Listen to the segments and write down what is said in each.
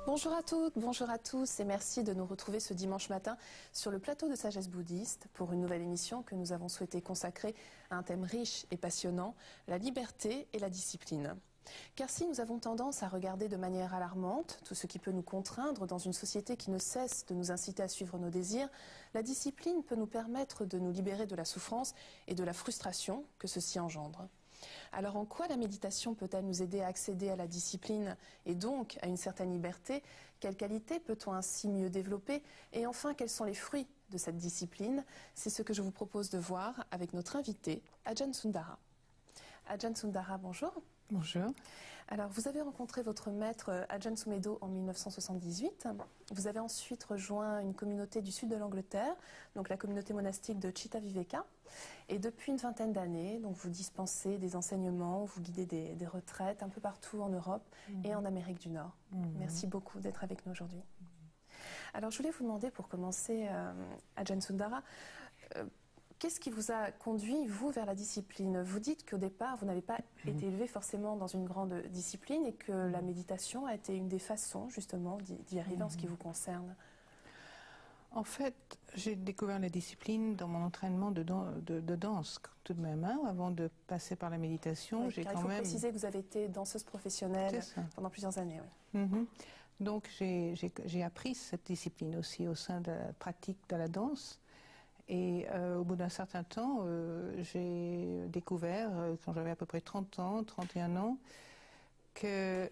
Bonjour à toutes, bonjour à tous et merci de nous retrouver ce dimanche matin sur le plateau de Sagesse Bouddhiste pour une nouvelle émission que nous avons souhaité consacrer à un thème riche et passionnant, la liberté et la discipline. Car si nous avons tendance à regarder de manière alarmante tout ce qui peut nous contraindre dans une société qui ne cesse de nous inciter à suivre nos désirs, la discipline peut nous permettre de nous libérer de la souffrance et de la frustration que ceci engendre. Alors en quoi la méditation peut-elle nous aider à accéder à la discipline et donc à une certaine liberté? Quelles qualités peut-on ainsi mieux développer? Et enfin, quels sont les fruits de cette discipline? C'est ce que je vous propose de voir avec notre invité, Ajahn Sundara. Ajahn Sundara, bonjour. Bonjour. Alors, vous avez rencontré votre maître Ajahn Sumedho en 1978. Vous avez ensuite rejoint une communauté du sud de l'Angleterre, donc la communauté monastique de Cittaviveka. Et depuis une vingtaine d'années, donc vous dispensez des enseignements, vous guidez des retraites un peu partout en Europe et en Amérique du Nord. Merci beaucoup d'être avec nous aujourd'hui. Alors, je voulais vous demander, pour commencer, Ajahn Sundara, qu'est-ce qui vous a conduit, vous, vers la discipline? Vous dites qu'au départ, vous n'avez pas été élevé forcément dans une grande discipline et que la méditation a été une des façons, justement, d'y arriver en ce qui vous concerne. En fait, j'ai découvert la discipline dans mon entraînement de danse, tout de même. Hein, avant de passer par la méditation, Oui, il faut préciser que vous avez été danseuse professionnelle pendant plusieurs années. Oui. Donc, j'ai appris cette discipline aussi au sein de la pratique de la danse. Et au bout d'un certain temps, j'ai découvert, quand j'avais à peu près 30 ans, 31 ans, que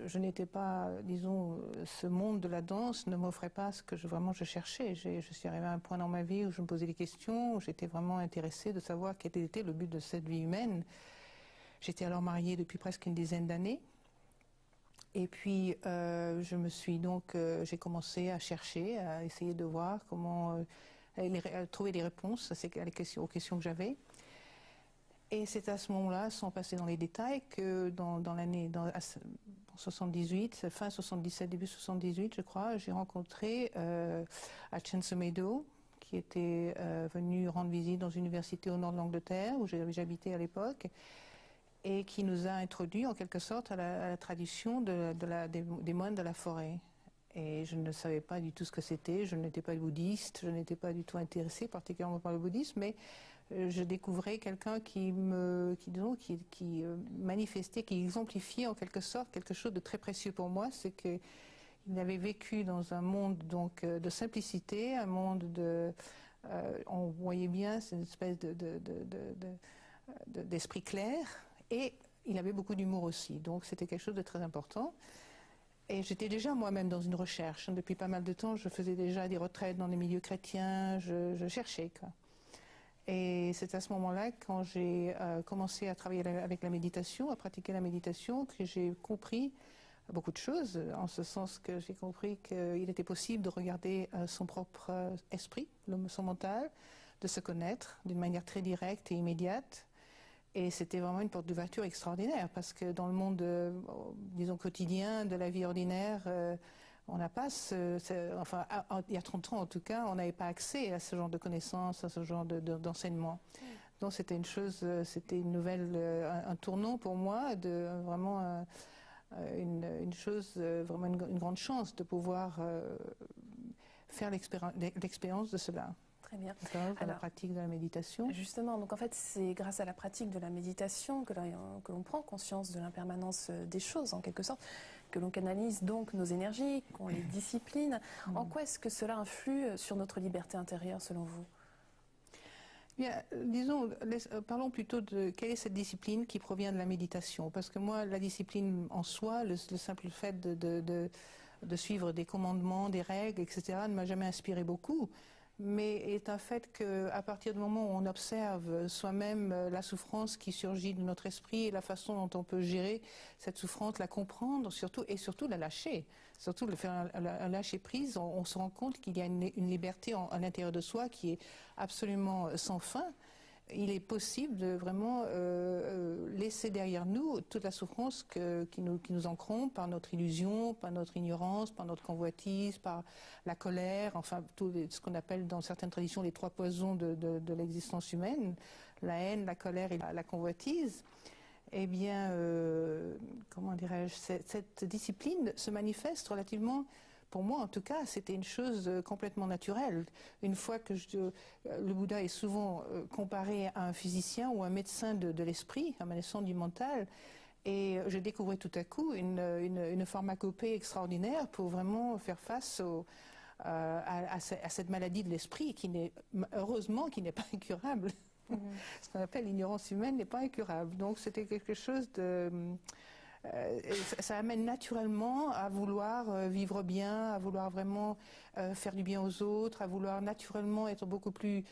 je n'étais pas, disons, ce monde de la danse ne m'offrait pas ce que vraiment je cherchais. Je suis arrivée à un point dans ma vie où je me posais des questions, où j'étais vraiment intéressée de savoir quel était le but de cette vie humaine. J'étais alors mariée depuis presque une dizaine d'années. Et puis, j'ai commencé à chercher, à essayer de voir comment trouver des réponses aux questions que j'avais. Et c'est à ce moment-là, sans passer dans les détails, que dans 78, fin 77, début 78, je crois, j'ai rencontré Ajahn Sumedho, qui était venu rendre visite dans une université au nord de l'Angleterre, où j'habitais à l'époque, et qui nous a introduits en quelque sorte à la tradition des moines de la forêt. Et je ne savais pas du tout ce que c'était, je n'étais pas bouddhiste, je n'étais pas du tout intéressée particulièrement par le bouddhisme, mais je découvrais quelqu'un qui manifestait, qui exemplifiait en quelque sorte quelque chose de très précieux pour moi, c'est qu'il avait vécu dans un monde donc de simplicité, un monde on voyait bien, c'est une espèce d'esprit clair, et il avait beaucoup d'humour aussi, donc c'était quelque chose de très important. Et j'étais déjà moi-même dans une recherche. Depuis pas mal de temps, je faisais déjà des retraites dans les milieux chrétiens, je cherchais, quoi. Et c'est à ce moment-là, quand j'ai commencé à travailler avec la méditation, à pratiquer la méditation, que j'ai compris beaucoup de choses, en ce sens que j'ai compris qu'il était possible de regarder son propre esprit, son mental, de se connaître d'une manière très directe et immédiate. Et c'était vraiment une porte d'ouverture extraordinaire, parce que dans le monde, disons, quotidien, de la vie ordinaire, on n'a pas il y a 30 ans en tout cas, on n'avait pas accès à ce genre de connaissances, à ce genre d'enseignement. Donc c'était une chose, c'était une nouvelle, un tournant pour moi, vraiment une chose, vraiment une grande chance de pouvoir faire l'expérience de cela. Très bien. Alors, la pratique de la méditation. Justement, donc en fait, c'est grâce à la pratique de la méditation que l'on prend conscience de l'impermanence des choses, en quelque sorte, que l'on canalise donc nos énergies, qu'on les discipline. En quoi est-ce que cela influe sur notre liberté intérieure, selon vous? Bien, disons, parlons plutôt de quelle est cette discipline qui provient de la méditation. Parce que moi, la discipline en soi, le simple fait de suivre des commandements, des règles, etc., ne m'a jamais inspiré beaucoup. Mais est un fait qu'à partir du moment où on observe soi-même la souffrance qui surgit de notre esprit et la façon dont on peut gérer cette souffrance, la comprendre surtout, et surtout la lâcher, surtout le faire un lâcher prise, on se rend compte qu'il y a une liberté à l'intérieur de soi qui est absolument sans fin. Il est possible de vraiment laisser derrière nous toute la souffrance qui nous encombre par notre illusion, par notre ignorance, par notre convoitise, par la colère, enfin tout ce qu'on appelle dans certaines traditions les trois poisons de l'existence humaine, la haine, la colère et la convoitise. eh bien, comment dirais-je, cette discipline se manifeste relativement, pour moi en tout cas, c'était une chose complètement naturelle. Une fois que le Bouddha est souvent comparé à un physicien ou un médecin de l'esprit, un médecin du mental, et je découvrais tout à coup une pharmacopée extraordinaire pour vraiment faire face à cette maladie de l'esprit qui n'est, heureusement, qui n'est pas incurable. Ce qu'on appelle l'ignorance humaine n'est pas incurable. Donc c'était quelque chose de... ça amène naturellement à vouloir vivre bien, à vouloir vraiment faire du bien aux autres, à vouloir naturellement être beaucoup plus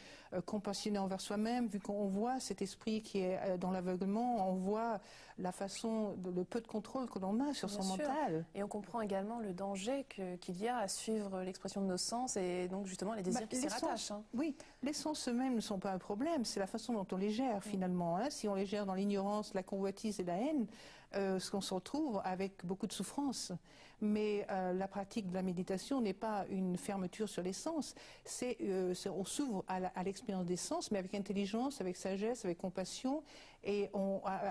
compassionné envers soi-même, vu qu'on voit cet esprit qui est dans l'aveuglement, on voit la façon, le peu de contrôle que l'on a sur son mental. Et on comprend également le danger qu'il y a à suivre l'expression de nos sens et donc justement les désirs qui s'y rattachent. Oui, les sens eux-mêmes ne sont pas un problème, c'est la façon dont on les gère finalement. Si on les gère dans l'ignorance, la convoitise et la haine, ce qu'on se retrouve avec beaucoup de souffrance. Mais la pratique de la méditation n'est pas une fermeture sur les sens. On s'ouvre à l'expérience des sens, mais avec intelligence, avec sagesse, avec compassion et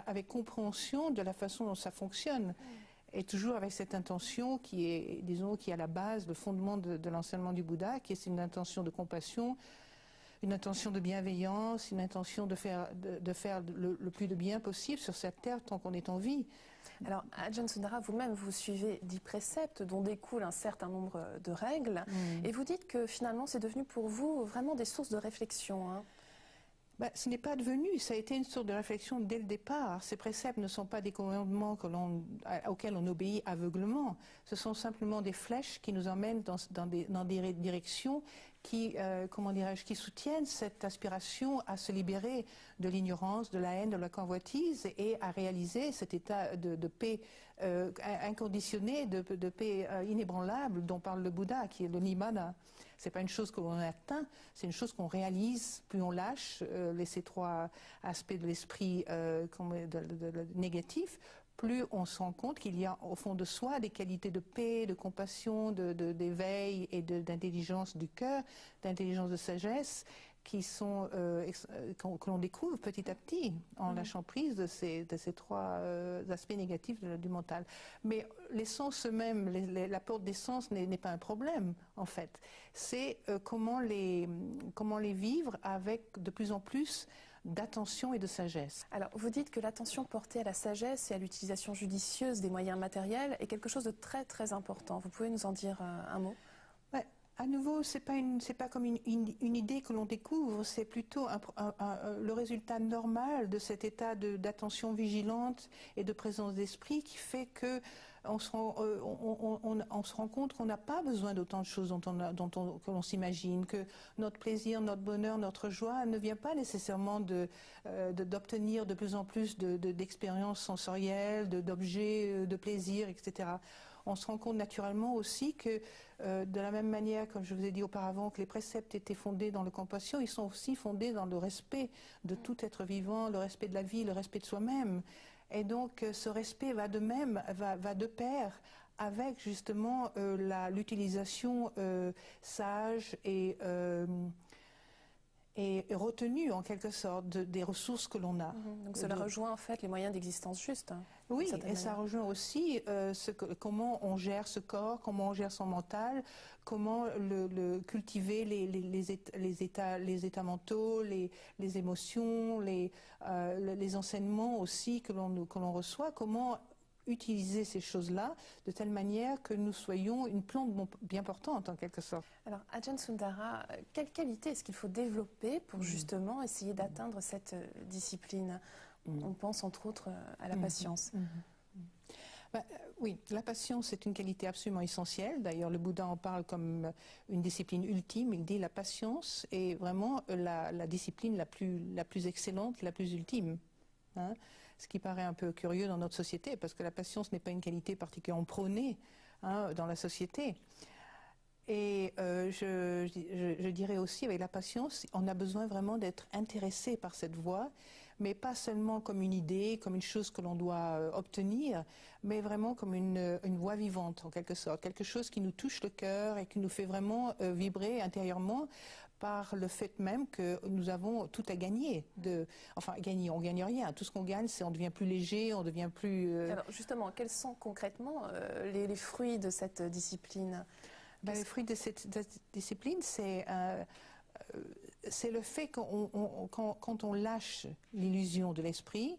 avec compréhension de la façon dont ça fonctionne. Et toujours avec cette intention qui est, disons, qui est à la base, le fondement de l'enseignement du Bouddha, qui est une intention de compassion, une intention de bienveillance, une intention de faire le plus de bien possible sur cette terre tant qu'on est en vie. Alors, Ajahn Sundara, vous-même, vous suivez 10 préceptes dont découle un certain nombre de règles, et vous dites que finalement, c'est devenu pour vous vraiment des sources de réflexion. Ce n'est pas devenu, ça a été une source de réflexion dès le départ. Ces préceptes ne sont pas des commandements auxquels on obéit aveuglement. Ce sont simplement des flèches qui nous emmènent dans des directions qui, comment dirais-je, qui soutiennent cette aspiration à se libérer de l'ignorance, de la haine, de la convoitise et à réaliser cet état de paix inconditionnée, de paix inébranlable dont parle le Bouddha, qui est le Nibbana. C'est pas une chose que l'on atteint, c'est une chose qu'on réalise. Plus on lâche ces trois aspects de l'esprit négatifs, plus on se rend compte qu'il y a au fond de soi des qualités de paix, de compassion, d'éveil et d'intelligence du cœur, d'intelligence de sagesse qui sont que l'on découvre petit à petit en lâchant prise de ces trois aspects négatifs du mental. Mais les sens eux-mêmes, la porte des sens n'est pas un problème en fait. C'est comment les vivre avec de plus en plus d'attention et de sagesse. Alors, vous dites que l'attention portée à la sagesse et à l'utilisation judicieuse des moyens matériels est quelque chose de très très important. Vous pouvez nous en dire un mot ? À nouveau, c'est pas comme une idée que l'on découvre, c'est plutôt le résultat normal de cet état d'attention vigilante et de présence d'esprit qui fait que on se rend compte qu'on n'a pas besoin d'autant de choses que l'on s'imagine, que notre plaisir, notre bonheur, notre joie ne vient pas nécessairement d'obtenir de plus en plus d'expériences sensorielles, d'objets, de plaisir, etc. On se rend compte naturellement aussi que, de la même manière, comme je vous ai dit auparavant, que les préceptes étaient fondés dans la compassion, ils sont aussi fondés dans le respect de tout être vivant, le respect de la vie, le respect de soi-même. Et donc, ce respect va de pair avec justement l'utilisation sage et retenue en quelque sorte des ressources que l'on a. Donc cela rejoint en fait les moyens d'existence juste. Oui, et ça rejoint aussi comment on gère ce corps, comment on gère son mental, comment cultiver les états mentaux, les émotions, les enseignements aussi que l'on reçoit, comment utiliser ces choses-là de telle manière que nous soyons une plante bien portante en quelque sorte. Alors, Ajahn Sundara, quelle qualité est-ce qu'il faut développer pour justement essayer d'atteindre cette discipline? On pense entre autres à la patience. Oui, la patience est une qualité absolument essentielle. D'ailleurs, le Bouddha en parle comme une discipline ultime. Il dit la patience est vraiment la discipline la plus excellente, la plus ultime. Ce qui paraît un peu curieux dans notre société, parce que la patience n'est pas une qualité particulièrement prônée dans la société. Et je dirais aussi, avec la patience, on a besoin vraiment d'être intéressé par cette voie, mais pas seulement comme une idée, comme une chose que l'on doit obtenir, mais vraiment comme une voie vivante, en quelque sorte. Quelque chose qui nous touche le cœur et qui nous fait vraiment vibrer intérieurement, par le fait même que nous avons tout à gagner. Enfin, gagner, on ne gagne rien. Tout ce qu'on gagne, c'est on devient plus léger, on devient plus... Alors justement, quels sont concrètement les fruits de cette discipline? Les fruits de cette discipline, c'est le fait quand on lâche l'illusion de l'esprit,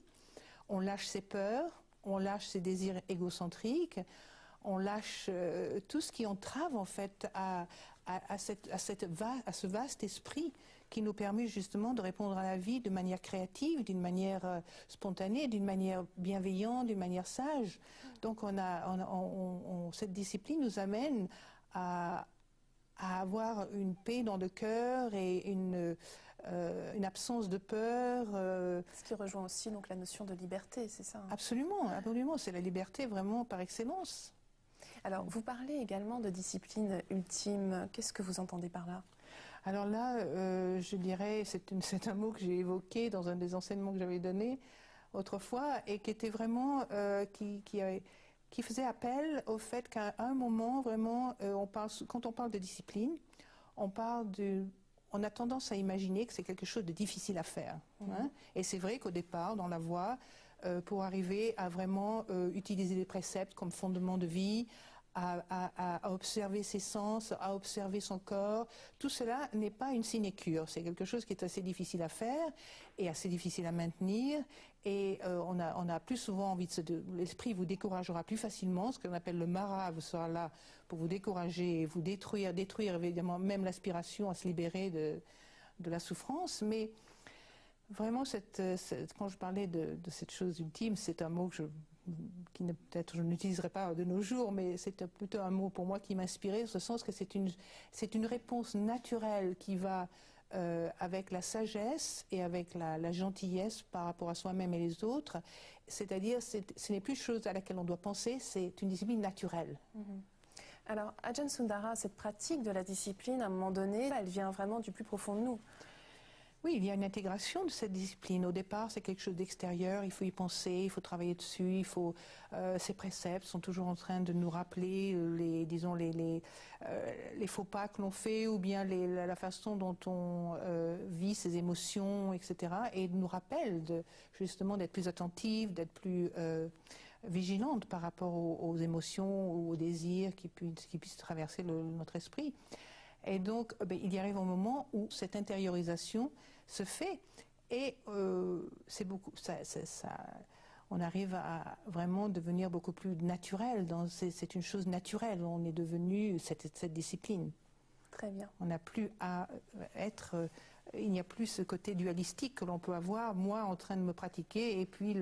on lâche ses peurs, on lâche ses désirs égocentriques, on lâche tout ce qui entrave en fait à ce vaste esprit qui nous permet justement de répondre à la vie de manière créative, d'une manière spontanée, d'une manière bienveillante, d'une manière sage. Donc cette discipline nous amène à avoir une paix dans le cœur et une absence de peur. Ce qui rejoint aussi donc la notion de liberté, c'est ça? Absolument, absolument. C'est la liberté vraiment par excellence. Alors, vous parlez également de discipline ultime. Qu'est-ce que vous entendez par là? Alors là, je dirais, c'est un mot que j'ai évoqué dans un des enseignements que j'avais donné autrefois et qui était vraiment, qui faisait appel au fait qu'à un moment, vraiment, quand on parle de discipline, on a tendance à imaginer que c'est quelque chose de difficile à faire. Hein? Et c'est vrai qu'au départ, dans la voie, pour arriver à vraiment utiliser les préceptes comme fondement de vie, à observer ses sens, à observer son corps, tout cela n'est pas une sinécure. C'est quelque chose qui est assez difficile à faire et assez difficile à maintenir. Et on a plus souvent envie l'esprit vous découragera plus facilement. Ce qu'on appelle le mara sera là pour vous décourager, vous détruire évidemment même l'aspiration à se libérer de la souffrance. Mais vraiment, quand je parlais de cette chose ultime, c'est un mot qui peut-être je n'utiliserai pas de nos jours, mais c'est plutôt un mot pour moi qui m'inspirait, en ce sens que c'est une réponse naturelle qui va avec la sagesse et avec la gentillesse par rapport à soi-même et les autres. C'est-à-dire, ce n'est plus une chose à laquelle on doit penser, c'est une discipline naturelle. Alors, Ajahn Sundara, cette pratique de la discipline, à un moment donné, elle vient vraiment du plus profond de nous. Oui, il y a une intégration de cette discipline. Au départ, c'est quelque chose d'extérieur, il faut y penser, il faut travailler dessus, ces préceptes sont toujours en train de nous rappeler les faux pas que l'on fait ou bien la façon dont on vit ses émotions, etc. Et nous rappellent justement d'être plus attentive, d'être plus vigilante par rapport aux émotions ou aux désirs qui puissent traverser notre esprit. Et donc, il y arrive un moment où cette intériorisation se fait et c'est beaucoup. On arrive à vraiment devenir beaucoup plus naturel. C'est une chose naturelle. On est devenu cette discipline. Très bien. On n'a plus à être. Il n'y a plus ce côté dualistique que l'on peut avoir. Moi, en train de me pratiquer, et puis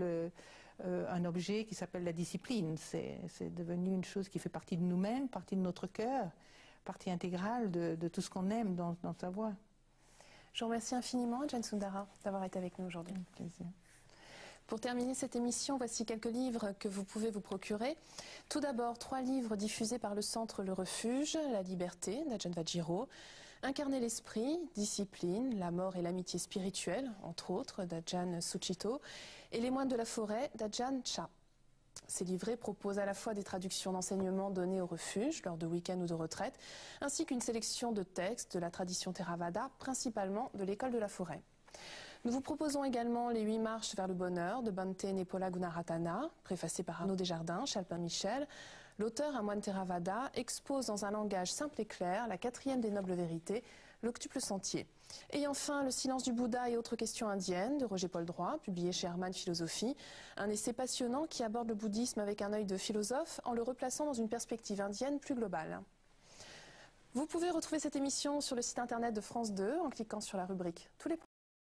un objet qui s'appelle la discipline. C'est devenu une chose qui fait partie de nous-mêmes, partie de notre cœur, partie intégrale de tout ce qu'on aime dans sa voie. Je vous remercie infiniment, Ajahn Sundara, d'avoir été avec nous aujourd'hui. Avec plaisir. Pour terminer cette émission, voici quelques livres que vous pouvez vous procurer. Tout d'abord, 3 livres diffusés par le Centre Le Refuge, La Liberté, d'Ajahn Vajiro, Incarner l'esprit, Discipline, la mort et l'amitié spirituelle, entre autres, d'Ajahn Sucitto, et Les moines de la forêt, d'Ajahn Chah. Ces livrets proposent à la fois des traductions d'enseignements donnés au refuge lors de week-ends ou de retraites, ainsi qu'une sélection de textes de la tradition Theravada, principalement de l'école de la forêt. Nous vous proposons également les 8 marches vers le bonheur de Bhante Nepola Gunaratana, préfacé par Arnaud Desjardins, Chalpin Michel. L'auteur, un moine Theravada, expose dans un langage simple et clair la 4e des nobles vérités, l'octuple sentier. Et enfin, Le silence du Bouddha et autres questions indiennes de Roger Paul Droit, publié chez Hermann Philosophie, un essai passionnant qui aborde le bouddhisme avec un œil de philosophe en le replaçant dans une perspective indienne plus globale. Vous pouvez retrouver cette émission sur le site internet de France 2 en cliquant sur la rubrique Tous les